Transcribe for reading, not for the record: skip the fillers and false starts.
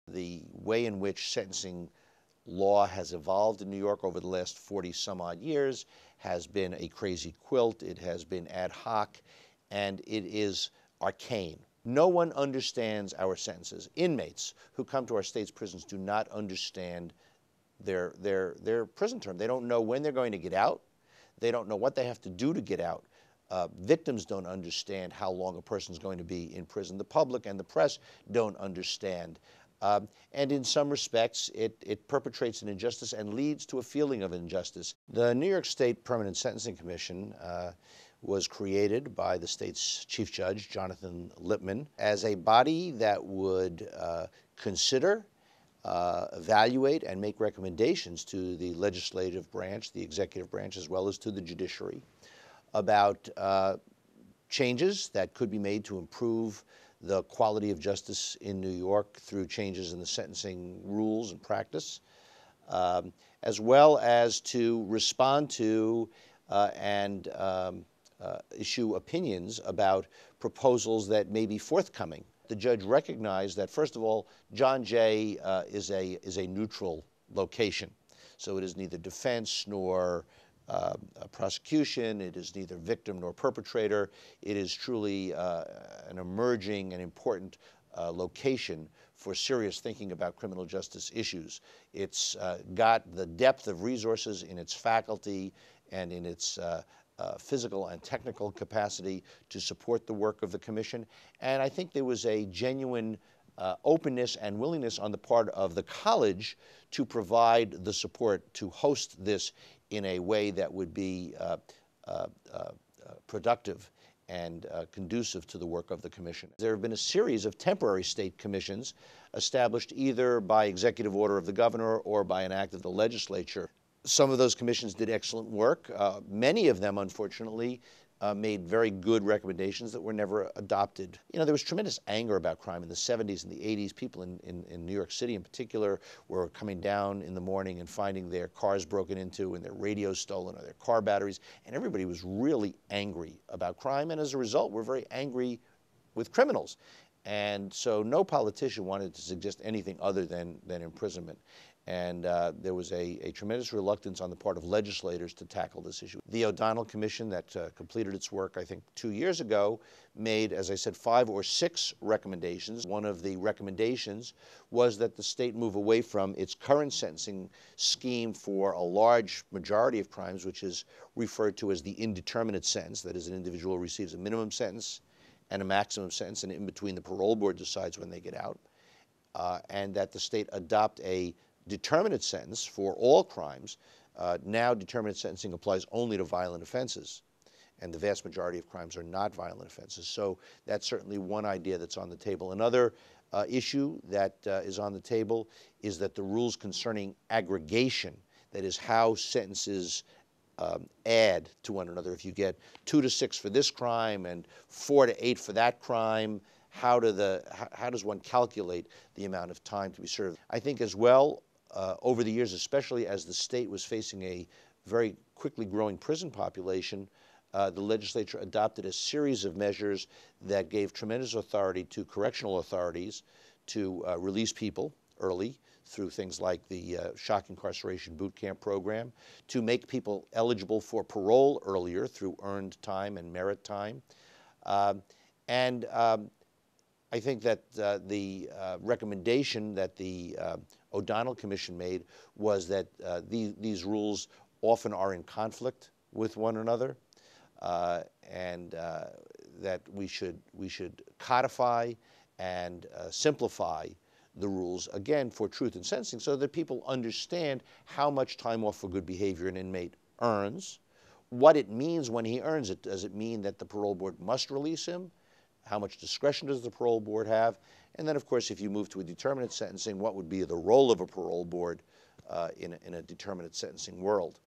The way in which sentencing law has evolved in New York over the last 40 some odd years has been a crazy quilt. It has been ad hoc, and it is arcane. No one understands our sentences. Inmates who come to our state's prisons do not understand their prison term. They don't know when they're going to get out. They don't know what they have to do to get out. Victims don't understand how long a person is going to be in prison. The public and the press don't understand. And in some respects, it perpetrates an injustice and leads to a feeling of injustice. The New York State Permanent Sentencing Commission was created by the state's Chief Judge, Jonathan Lippman, as a body that would consider, evaluate, and make recommendations to the legislative branch, the executive branch, as well as to the judiciary about changes that could be made to improve the quality of justice in New York through changes in the sentencing rules and practice, as well as to respond to and issue opinions about proposals that may be forthcoming. The judge recognized that, first of all, John Jay is a neutral location. So it is neither defense nor prosecution. It is neither victim nor perpetrator. It is truly an emerging and important location for serious thinking about criminal justice issues. It's got the depth of resources in its faculty and in its physical and technical capacity to support the work of the commission. And I think there was a genuine openness and willingness on the part of the college to provide the support to host this in a way that would be productive and conducive to the work of the commission. There have been a series of temporary state commissions established either by executive order of the governor or by an act of the legislature. Some of those commissions did excellent work. Many of them, unfortunately, made very good recommendations that were never adopted. You know, there was tremendous anger about crime in the 70s and the 80s. People in New York City in particular were coming down in the morning and finding their cars broken into and their radios stolen or their car batteries, and everybody was really angry about crime, and as a result, we're very angry with criminals. And so no politician wanted to suggest anything other than imprisonment. And there was a tremendous reluctance on the part of legislators to tackle this issue. The O'Donnell Commission that completed its work, I think, 2 years ago, made, as I said, 5 or 6 recommendations. One of the recommendations was that the state move away from its current sentencing scheme for a large majority of crimes, which is referred to as the indeterminate sentence. That is, an individual receives a minimum sentence and a maximum sentence, and in between the parole board decides when they get out, and that the state adopt a determinate sentence for all crimes. Now determinate sentencing applies only to violent offenses, and the vast majority of crimes are not violent offenses. So that's certainly one idea that's on the table. Another issue that is on the table is that the rules concerning aggregation, that is how sentences add to one another. If you get 2 to 6 for this crime and 4 to 8 for that crime, how does one calculate the amount of time to be served? I think as well, over the years, especially as the state was facing a very quickly growing prison population, the legislature adopted a series of measures that gave tremendous authority to correctional authorities to release people early through things like the shock incarceration boot camp program, to make people eligible for parole earlier through earned time and merit time. I think that the recommendation that the O'Donnell Commission made was that these rules often are in conflict with one another, and that we should codify and simplify the rules, again, for truth in sentencing, so that people understand how much time off for good behavior an inmate earns, what it means when he earns it. Does it mean that the parole board must release him? How much discretion does the parole board have? And then, of course, if you move to a determinate sentencing, what would be the role of a parole board in a determinate sentencing world?